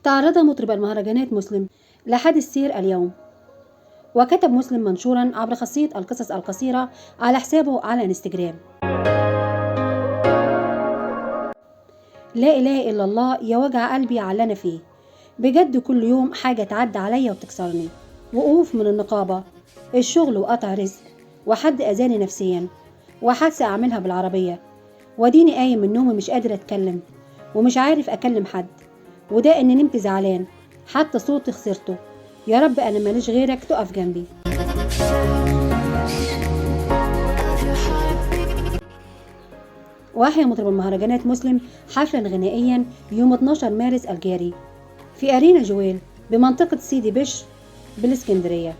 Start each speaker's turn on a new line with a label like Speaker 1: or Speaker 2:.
Speaker 1: تعرض مطرب المهرجانات مسلم لحادث سير اليوم، وكتب مسلم منشورا عبر خاصية القصص القصيرة على حسابه على انستجرام: لا إله إلا الله، يا وجع قلبي على اللي أنا فيه، بجد كل يوم حاجة تعدي عليا وتكسرني، وقوف من النقابة، الشغل وقطع رزق، وحد أذاني نفسيا، وحادثة أعملها بالعربية، وديني قايم من نومي مش قادر أتكلم ومش عارف أكلم حد، وده إن نمت زعلان حتى صوتي خسرته، يا رب أنا ماليش غيرك تقف جنبي. وأحيا مطرب المهرجانات مسلم حفلا غنائيا يوم 12 مارس الجاري في أرينا جويل بمنطقة سيدي بشر بالإسكندرية.